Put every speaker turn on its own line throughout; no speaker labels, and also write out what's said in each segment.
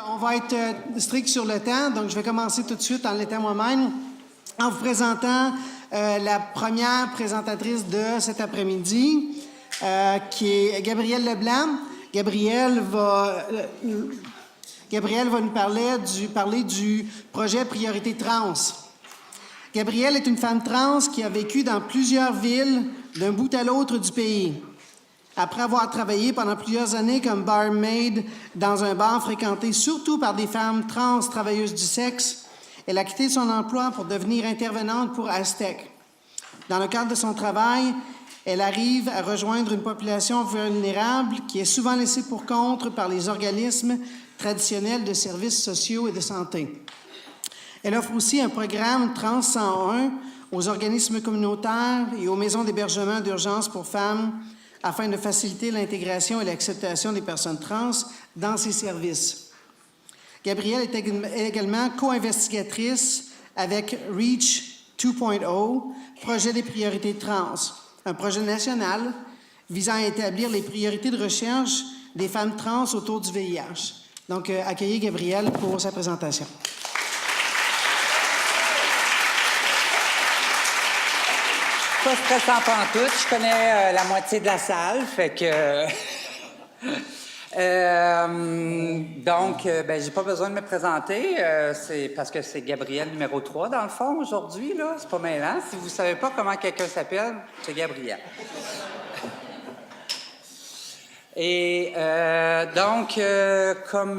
On va être strict sur le temps, donc je vais commencer tout de suite en l'étant moi-même, en vous présentant la première présentatrice de cet après-midi, qui est Gabrielle Leblanc. Gabrielle va nous parler du projet Priorité Trans. Gabrielle est une femme trans qui a vécu dans plusieurs villes d'un bout à l'autre du pays. Après avoir travaillé pendant plusieurs années comme barmaid dans un bar fréquenté surtout par des femmes trans travailleuses du sexe, elle a quitté son emploi pour devenir intervenante pour Aztec. Dans le cadre de son travail, elle arrive à rejoindre une population vulnérable qui est souvent laissée pour compte par les organismes traditionnels de services sociaux et de santé. Elle offre aussi un programme Trans 101 aux organismes communautaires et aux maisons d'hébergement d'urgence pour femmes afin de faciliter l'intégration et l'acceptation des personnes trans dans ces services. Gabrielle est également co-investigatrice avec REACH 2.0, Projet des priorités trans, un projet national visant à établir les priorités de recherche des femmes trans autour du VIH. Donc, accueillez Gabrielle pour sa présentation.
Pas stressant pantoute, je connais la moitié de la salle, fait que... j'ai pas besoin de me présenter, c'est parce que c'est Gabrielle numéro 3 dans le fond aujourd'hui, là, c'est pas mêlant. Si vous savez pas comment quelqu'un s'appelle, c'est Gabrielle. Et comme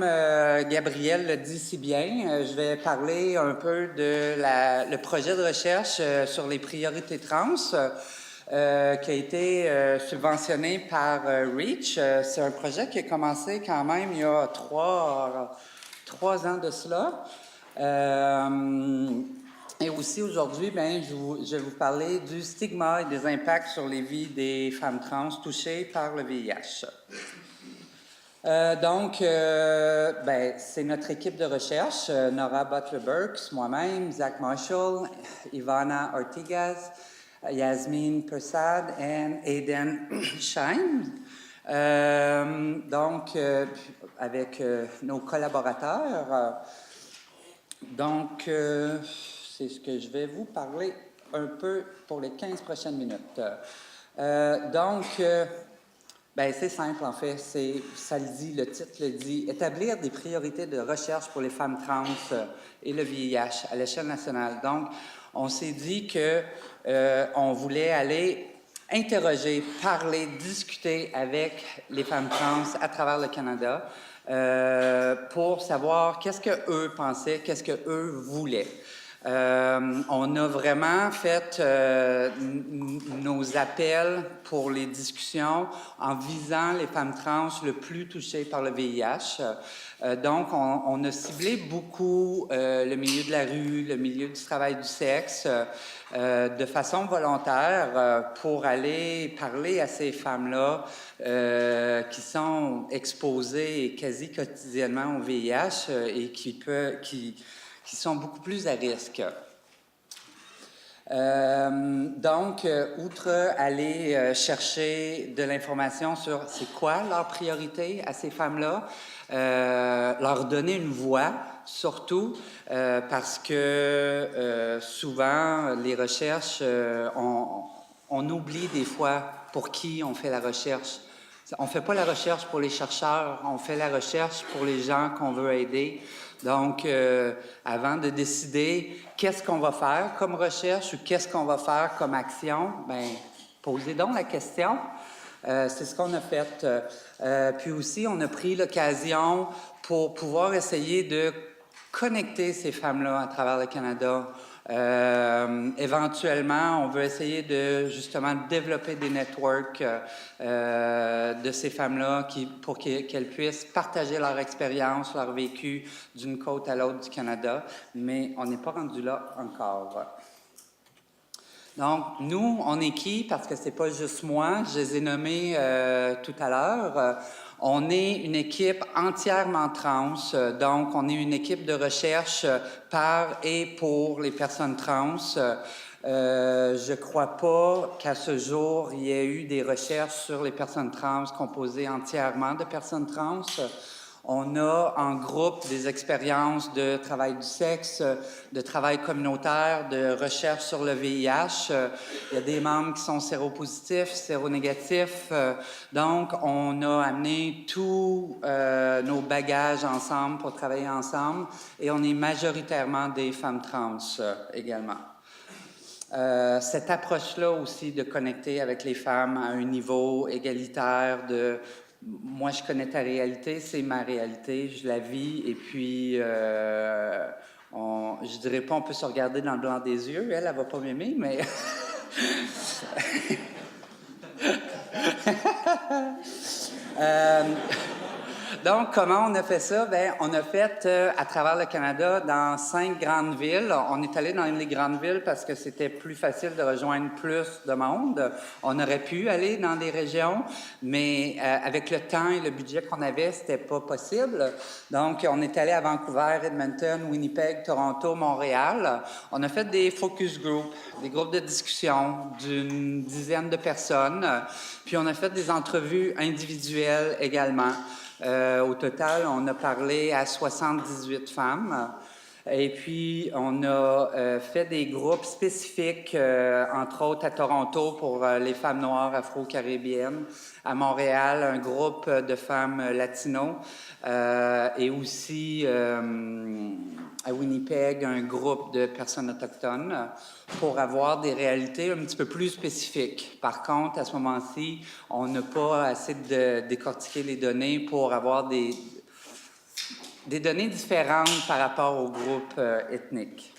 Gabrielle le dit si bien, je vais parler un peu de le projet de recherche sur les priorités trans qui a été subventionné par REACH. C'est un projet qui a commencé quand même il y a trois ans de cela. Et aussi aujourd'hui, je vais vous parler du stigma et des impacts sur les vies des femmes trans touchées par le VIH. C'est notre équipe de recherche, Nora Butler-Burks, moi-même, Zach Marshall, Ivana Ortigas, Yasmine Persad et Aiden Schein. Avec nos collaborateurs. C'est ce que je vais vous parler un peu pour les 15 prochaines minutes. C'est simple en fait, ça le dit, le titre le dit, établir des priorités de recherche pour les femmes trans et le VIH à l'échelle nationale. Donc, on s'est dit que on voulait aller interroger, parler, discuter avec les femmes trans à travers le Canada pour savoir qu'est-ce qu'eux pensaient, qu'est-ce qu'eux voulaient. On a vraiment fait nos appels pour les discussions en visant les femmes trans le plus touchées par le VIH. On a ciblé beaucoup le milieu de la rue, le milieu du travail du sexe, de façon volontaire pour aller parler à ces femmes-là qui sont exposées quasi quotidiennement au VIH et qui sont beaucoup plus à risque. Outre aller chercher de l'information sur c'est quoi leur priorité à ces femmes-là, leur donner une voix, surtout parce que souvent les recherches, on oublie des fois pour qui on fait la recherche. On ne fait pas la recherche pour les chercheurs, on fait la recherche pour les gens qu'on veut aider. Donc, avant de décider qu'est-ce qu'on va faire comme recherche ou qu'est-ce qu'on va faire comme action, posez donc la question. C'est ce qu'on a fait. Puis aussi, on a pris l'occasion pour pouvoir essayer de connecter ces femmes-là à travers le Canada. Éventuellement, on veut essayer de justement développer des networks de ces femmes-là pour qu'elles puissent partager leur expérience, leur vécu d'une côte à l'autre du Canada, mais on n'est pas rendu là encore. Donc, nous, on est qui? Parce que c'est pas juste moi, je les ai nommés tout à l'heure. On est une équipe entièrement trans, donc on est une équipe de recherche par et pour les personnes trans. Je crois pas qu'à ce jour, il y ait eu des recherches sur les personnes trans composées entièrement de personnes trans. On a en groupe des expériences de travail du sexe, de travail communautaire, de recherche sur le VIH. Il y a des membres qui sont séropositifs, séronégatifs. Donc, on a amené tous nos bagages ensemble pour travailler ensemble et on est majoritairement des femmes trans également. Cette approche-là aussi de connecter avec les femmes à un niveau égalitaire de moi, je connais ta réalité, c'est ma réalité, je la vis, et puis, je dirais pas on peut se regarder dans le blanc des yeux, elle va pas m'aimer, mais... Donc, comment on a fait ça? Bien, on a fait à travers le Canada dans 5 grandes villes. On est allé dans les grandes villes parce que c'était plus facile de rejoindre plus de monde. On aurait pu aller dans des régions, mais avec le temps et le budget qu'on avait, c'était pas possible. Donc, on est allé à Vancouver, Edmonton, Winnipeg, Toronto, Montréal. On a fait des focus groups, des groupes de discussion d'une dizaine de personnes. Puis, on a fait des entrevues individuelles également. Au total, on a parlé à 78 femmes. Et puis, on a fait des groupes spécifiques, entre autres à Toronto pour les femmes noires afro-caribéennes, à Montréal, un groupe de femmes latino, et aussi à Winnipeg, un groupe de personnes autochtones pour avoir des réalités un petit peu plus spécifiques. Par contre, à ce moment-ci, on n'a pas assez de décortiquer les données pour avoir des données différentes par rapport aux groupes ethniques.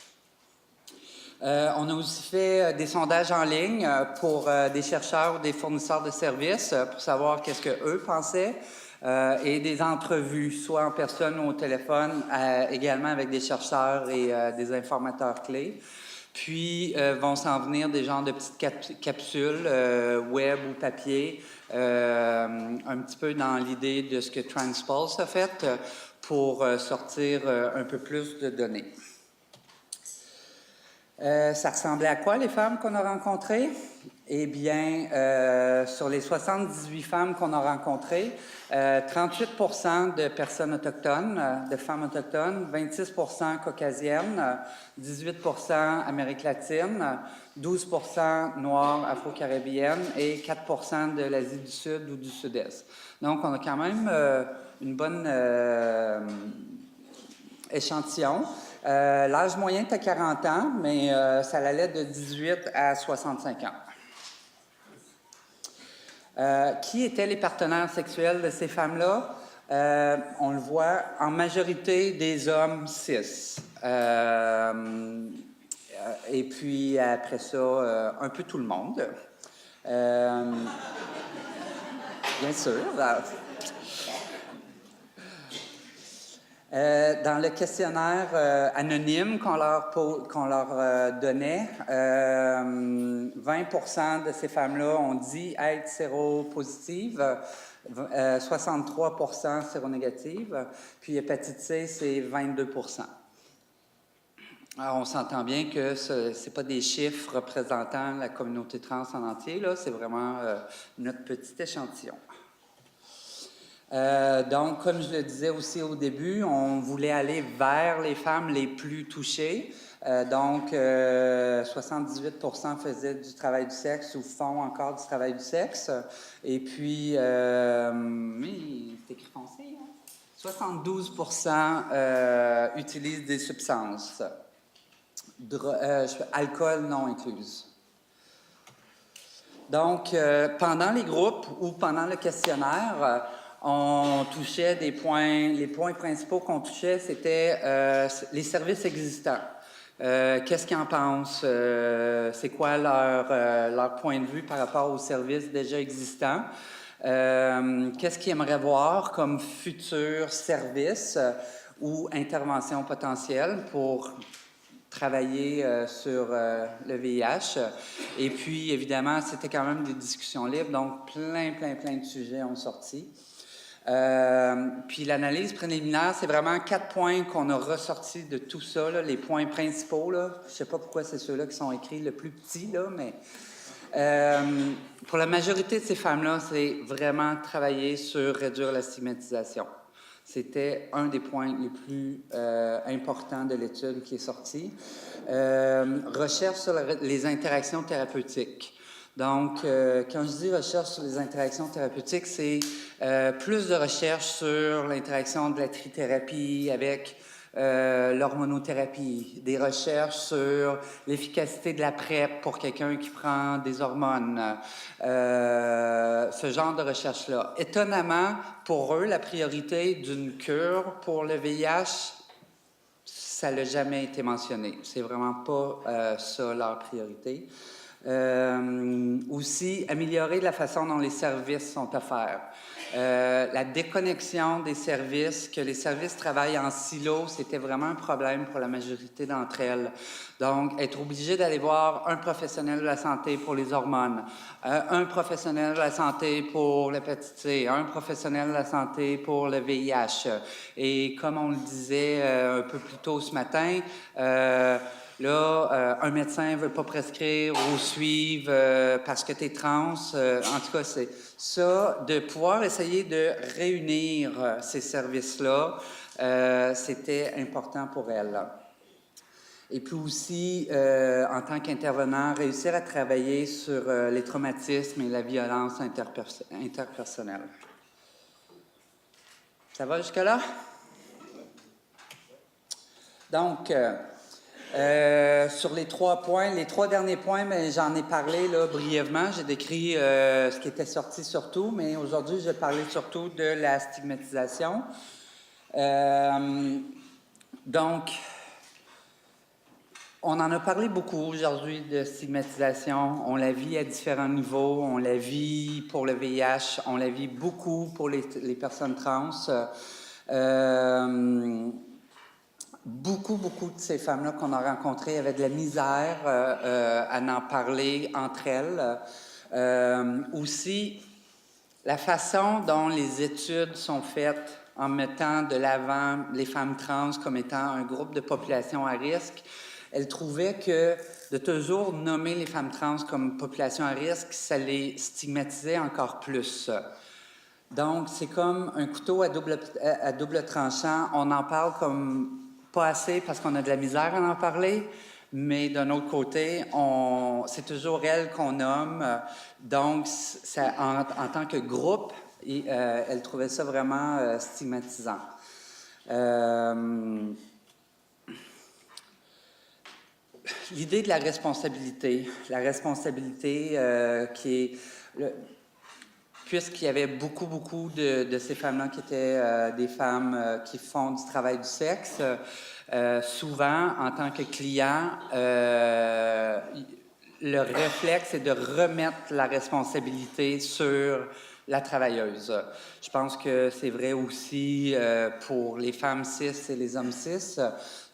On a aussi fait des sondages en ligne pour des chercheurs ou des fournisseurs de services pour savoir qu'est-ce qu'eux pensaient et des entrevues, soit en personne ou au téléphone, également avec des chercheurs et des informateurs clés. Puis vont s'en venir des genres de petites capsules web ou papier, un petit peu dans l'idée de ce que Transpulse a fait pour sortir un peu plus de données. Ça ressemblait à quoi, les femmes qu'on a rencontrées? Eh bien, sur les 78 femmes qu'on a rencontrées, 38 % de personnes autochtones, de femmes autochtones, 26 % caucasiennes, 18 % Amérique latine, 12 % noires afro-caribéennes et 4 % de l'Asie du Sud ou du Sud-Est. Donc, on a quand même une bonne échantillon. L'âge moyen est à 40 ans, mais ça allait de 18 à 65 ans. Qui étaient les partenaires sexuels de ces femmes-là? On le voit, en majorité des hommes cis. Et puis après ça, un peu tout le monde. Bien sûr. Dans le questionnaire anonyme qu'on leur donnait, 20 % de ces femmes-là ont dit être séropositives, 63 % séronégatives, puis hépatite C, c'est 22 %. Alors, on s'entend bien que ce n'est pas des chiffres représentant la communauté trans en entier, là, c'est vraiment notre petit échantillon. Donc, comme je le disais aussi au début, on voulait aller vers les femmes les plus touchées. Donc, 78 % faisaient du travail du sexe ou font encore du travail du sexe. Et puis, c'est écrit foncé, hein? 72 % utilisent des substances. Alcool non inclus. Donc, pendant les groupes ou pendant le questionnaire, on touchait des points. Les points principaux qu'on touchait, c'était les services existants. Qu'est-ce qu'ils en pensent? C'est quoi leur point de vue par rapport aux services déjà existants? Qu'est-ce qu'ils aimeraient voir comme futur service ou intervention potentielle pour travailler sur le VIH. Et puis, évidemment, c'était quand même des discussions libres, donc plein de sujets ont sorti. Puis l'analyse préliminaire, c'est vraiment 4 points qu'on a ressortis de tout ça, là, les points principaux. Là. Je ne sais pas pourquoi c'est ceux-là qui sont écrits le plus petit, là, mais pour la majorité de ces femmes-là, c'est vraiment travailler sur réduire la stigmatisation. C'était un des points les plus importants de l'étude qui est sortie. Recherche sur les interactions thérapeutiques. Donc, quand je dis recherche sur les interactions thérapeutiques, c'est plus de recherche sur l'interaction de la trithérapie avec l'hormonothérapie, des recherches sur l'efficacité de la PrEP pour quelqu'un qui prend des hormones, ce genre de recherche-là. Étonnamment, pour eux, la priorité d'une cure pour le VIH, ça n'a jamais été mentionné. C'est vraiment pas ça leur priorité. Aussi, améliorer la façon dont les services sont offerts. La déconnexion des services, que les services travaillent en silo, c'était vraiment un problème pour la majorité d'entre elles. Donc, être obligé d'aller voir un professionnel de la santé pour les hormones, un professionnel de la santé pour l'hépatite C, un professionnel de la santé pour le VIH. Et comme on le disait un peu plus tôt ce matin, là, un médecin ne veut pas prescrire ou suivre parce que tu es trans. En tout cas, c'est ça, de pouvoir essayer de réunir ces services-là, c'était important pour elle. Et puis aussi, en tant qu'intervenant, réussir à travailler sur les traumatismes et la violence interpersonnelle. Ça va jusque-là? Donc, sur les 3 points, les 3 derniers points, mais j'en ai parlé là, brièvement. J'ai décrit ce qui était sorti surtout, mais aujourd'hui, je vais parler surtout de la stigmatisation. Donc, on en a parlé beaucoup aujourd'hui de stigmatisation. On la vit à différents niveaux. On la vit pour le VIH. On la vit beaucoup pour les personnes trans. Beaucoup de ces femmes-là qu'on a rencontrées avaient de la misère à en parler entre elles. Aussi, la façon dont les études sont faites en mettant de l'avant les femmes trans comme étant un groupe de population à risque, elles trouvaient que de toujours nommer les femmes trans comme population à risque, ça les stigmatisait encore plus. Donc, c'est comme un couteau à double tranchant. On en parle comme pas assez parce qu'on a de la misère à en parler, mais d'un autre côté, c'est toujours elle qu'on nomme. Donc, ça, en tant que groupe, elle trouvait ça vraiment stigmatisant. L'idée de la responsabilité qui est... Puisqu'il y avait beaucoup de ces femmes-là qui étaient des femmes qui font du travail du sexe, souvent, en tant que client, le réflexe est de remettre la responsabilité sur la travailleuse. Je pense que c'est vrai aussi pour les femmes cis et les hommes cis.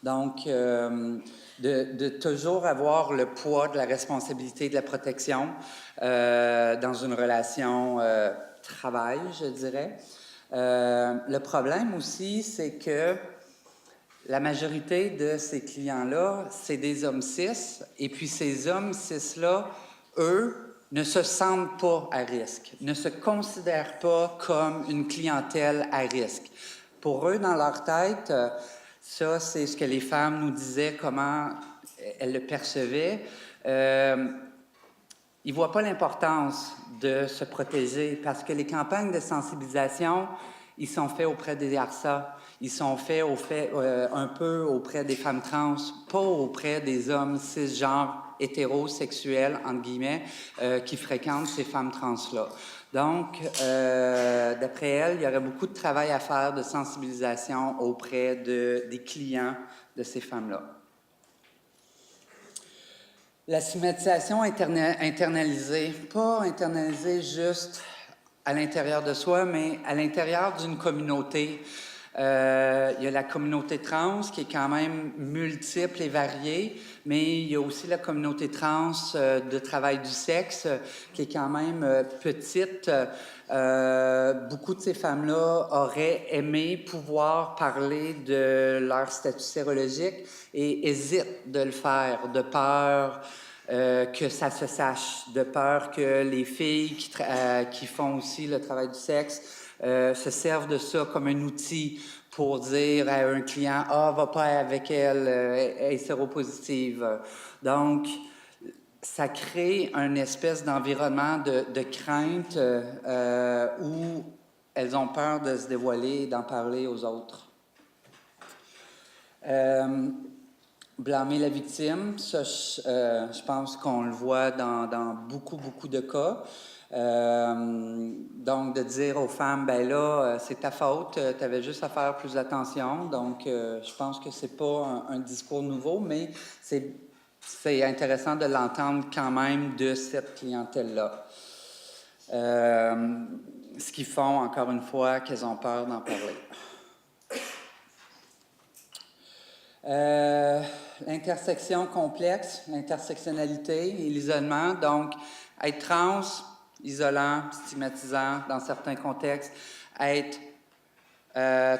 Donc, de toujours avoir le poids de la responsabilité de la protection dans une relation travail, je dirais. Le problème aussi, c'est que la majorité de ces clients-là, c'est des hommes cis, et puis ces hommes cis-là, eux, ne se sentent pas à risque, ne se considèrent pas comme une clientèle à risque. Pour eux, dans leur tête, ça, c'est ce que les femmes nous disaient, comment elles le percevaient. Ils ne voient pas l'importance de se protéger parce que les campagnes de sensibilisation, ils sont faits auprès des ARSA, ils sont faits un peu auprès des femmes trans, pas auprès des hommes cisgenres hétérosexuels, entre guillemets, qui fréquentent ces femmes trans-là. Donc, d'après elle, il y aurait beaucoup de travail à faire de sensibilisation auprès des clients de ces femmes-là. La stigmatisation internalisée, pas internalisée juste à l'intérieur de soi, mais à l'intérieur d'une communauté. Il y a la communauté trans qui est quand même multiple et variée, mais il y a aussi la communauté trans de travail du sexe qui est quand même petite. Beaucoup de ces femmes-là auraient aimé pouvoir parler de leur statut sérologique et hésitent de le faire de peur que ça se sache, de peur que les filles qui font aussi le travail du sexe se servent de ça comme un outil pour dire à un client « Ah, va pas avec elle, elle est séropositive. » Donc, ça crée un espèce d'environnement de crainte où elles ont peur de se dévoiler et d'en parler aux autres. Blâmer la victime, ça, je pense qu'on le voit dans beaucoup de cas. Donc, de dire aux femmes, ben là, c'est ta faute, tu avais juste à faire plus attention. Donc, je pense que c'est pas un discours nouveau, mais c'est intéressant de l'entendre quand même de cette clientèle-là. Ce qu'ils font, encore une fois, qu'elles ont peur d'en parler. L'intersection complexe, l'intersectionnalité et l'isolement. Donc, être trans, isolant, stigmatisant dans certains contextes. Être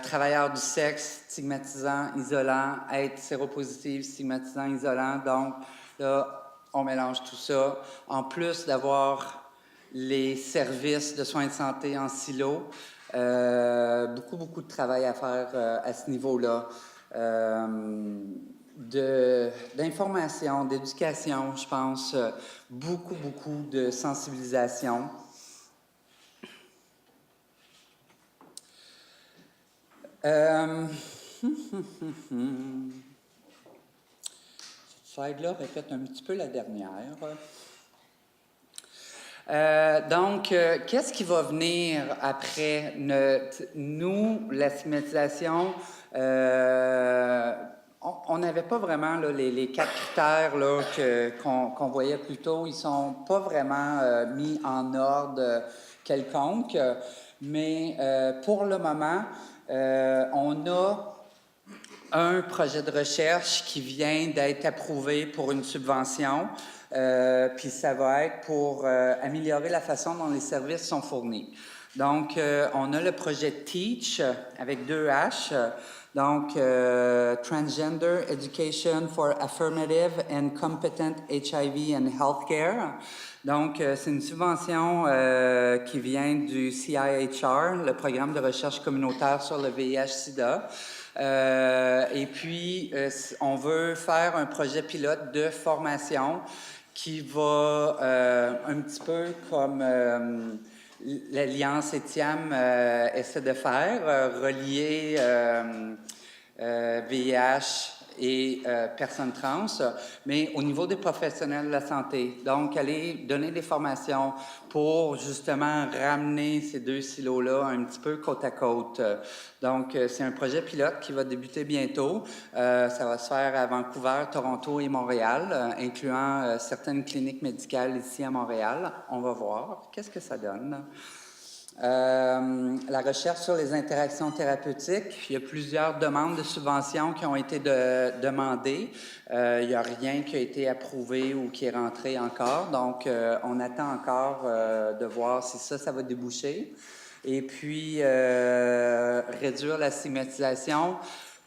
travailleur du sexe, stigmatisant, isolant. Être séropositif, stigmatisant, isolant. Donc, là, on mélange tout ça. En plus d'avoir les services de soins de santé en silo, beaucoup de travail à faire à ce niveau-là. D'information, d'éducation, je pense, beaucoup de sensibilisation. Cette slide-là répète un petit peu la dernière. Donc, qu'est-ce qui va venir après nous, la stigmatisation? On n'avait pas vraiment là, les 4 critères là, qu'on voyait plus tôt. Ils ne sont pas vraiment mis en ordre quelconque. Mais pour le moment, on a un projet de recherche qui vient d'être approuvé pour une subvention. Puis ça va être pour améliorer la façon dont les services sont fournis. Donc, on a le projet TEACH avec 2 H. Donc, Transgender Education for Affirmative and Competent HIV and Healthcare. Donc, c'est une subvention qui vient du CIHR, le programme de recherche communautaire sur le VIH-Sida. Et puis, on veut faire un projet pilote de formation qui va un petit peu comme l'Alliance ETIAM essaie de faire, relier VIH et personnes trans, mais au niveau des professionnels de la santé. Donc, aller donner des formations pour justement ramener ces 2 silos-là un petit peu côte à côte. Donc, c'est un projet pilote qui va débuter bientôt. Ça va se faire à Vancouver, Toronto et Montréal, incluant certaines cliniques médicales ici à Montréal. On va voir qu'est-ce que ça donne. La recherche sur les interactions thérapeutiques, il y a plusieurs demandes de subventions qui ont été demandées. Il n'y a rien qui a été approuvé ou qui est rentré encore. Donc, on attend encore de voir si ça va déboucher. Et puis, réduire la stigmatisation.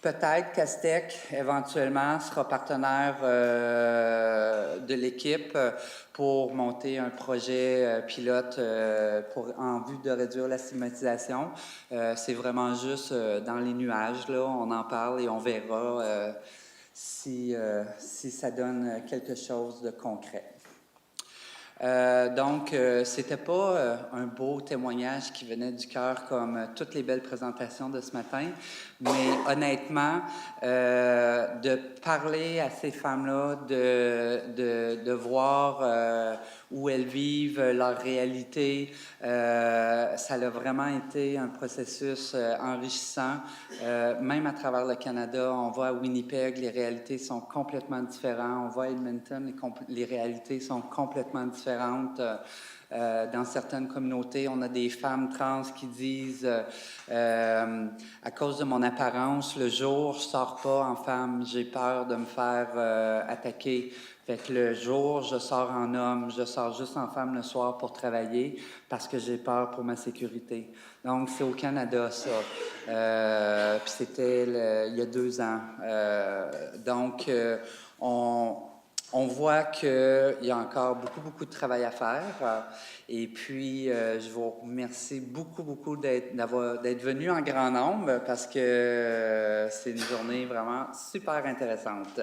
Peut-être qu'Aztec, éventuellement, sera partenaire de l'équipe pour monter un projet pilote en vue de réduire la stigmatisation. C'est vraiment juste dans les nuages, là, on en parle et on verra si ça donne quelque chose de concret. Donc, c'était pas un beau témoignage qui venait du cœur comme toutes les belles présentations de ce matin, mais honnêtement, de parler à ces femmes-là, de voir où elles vivent, leur réalité, ça a vraiment été un processus enrichissant. Même à travers le Canada, on va à Winnipeg, les réalités sont complètement différentes. On va à Edmonton, les réalités sont complètement différentes. Dans certaines communautés, on a des femmes trans qui disent à cause de mon apparence, le jour, je sors pas en femme, j'ai peur de me faire attaquer. Fait que le jour, je sors en homme, je sors juste en femme le soir pour travailler parce que j'ai peur pour ma sécurité. Donc, c'est au Canada, ça. Puis c'était il y a 2 ans. Donc, On voit qu'il y a encore beaucoup de travail à faire. Et puis, je vous remercie beaucoup d'être venu en grand nombre parce que c'est une journée vraiment super intéressante.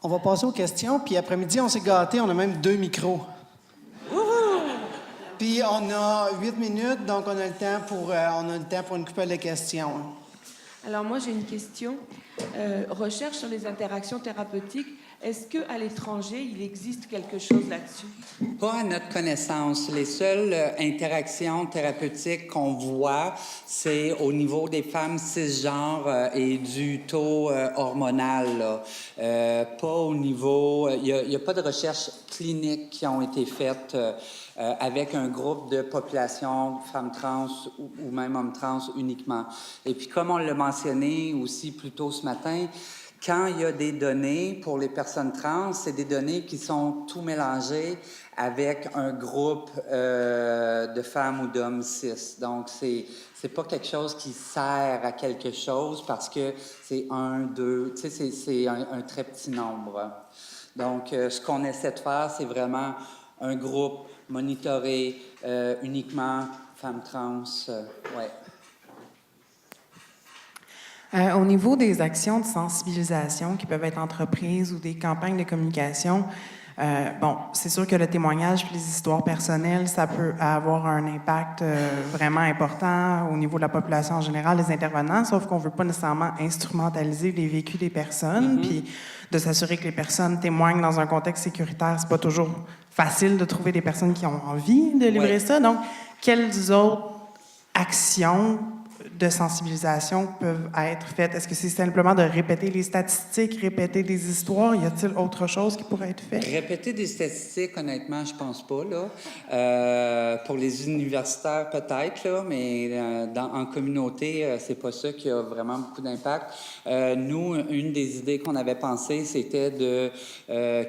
On va passer aux questions, puis après-midi, on s'est gâtés, on a même 2 micros. Puis on a 8 minutes, donc on a le temps pour une couple de questions.
Alors moi, j'ai une question. Recherche sur les interactions thérapeutiques. Est-ce qu'à l'étranger, il existe quelque chose là-dessus?
Pas à notre connaissance. Les seules interactions thérapeutiques qu'on voit, c'est au niveau des femmes cisgenres et du taux hormonal. Là. Pas au niveau... Il n'y a pas de recherches cliniques qui ont été faites avec un groupe de population femmes trans ou même hommes trans uniquement. Et puis, comme on l'a mentionné aussi plus tôt ce matin, quand il y a des données pour les personnes trans, c'est des données qui sont tout mélangées avec un groupe de femmes ou d'hommes cis. Donc, c'est pas quelque chose qui sert à quelque chose parce que c'est 1, 2, tu sais, c'est un très petit nombre. Donc, ce qu'on essaie de faire, c'est vraiment un groupe monitoré uniquement femmes trans. Ouais.
Au niveau des actions de sensibilisation qui peuvent être entreprises ou des campagnes de communication, bon, c'est sûr que le témoignage et les histoires personnelles, ça peut avoir un impact vraiment important au niveau de la population en général, des intervenants, sauf qu'on ne veut pas nécessairement instrumentaliser les vécus des personnes, puis de s'assurer que les personnes témoignent dans un contexte sécuritaire. C'est pas toujours facile de trouver des personnes qui ont envie de livrer ça. Donc, quelles autres actions de sensibilisation peuvent être faites? Est-ce que c'est simplement de répéter les statistiques, répéter des histoires? Y a-t-il autre chose qui pourrait être fait?
Répéter des statistiques, honnêtement, je pense pas, là. Pour les universitaires, peut-être, là, mais en communauté, c'est pas ça qui a vraiment beaucoup d'impact. Nous, une des idées qu'on avait pensées, c'était de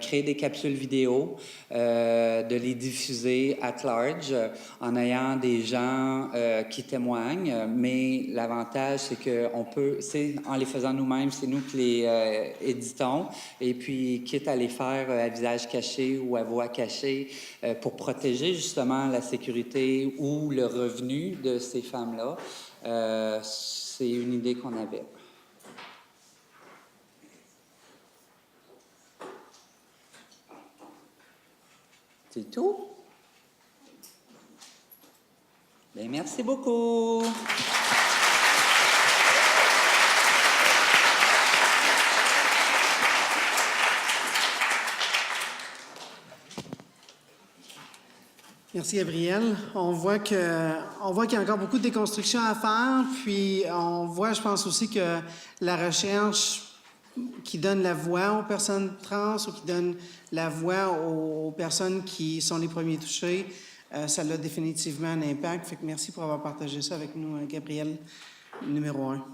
créer des capsules vidéo, de les diffuser at large en ayant des gens qui témoignent, mais l'avantage, c'est qu'on peut, en les faisant nous-mêmes, c'est nous qui les éditons, et puis quitte à les faire à visage caché ou à voix cachée pour protéger justement la sécurité ou le revenu de ces femmes-là, c'est une idée qu'on avait. C'est tout? Bien, merci beaucoup.
Merci, Gabrielle. On voit qu'il y a encore beaucoup de déconstruction à faire, puis on voit, je pense aussi que la recherche qui donne la voix aux personnes trans ou qui donne la voix aux personnes qui sont les premiers touchés, ça a définitivement un impact. Fait que merci pour avoir partagé ça avec nous, Gabrielle, numéro 1.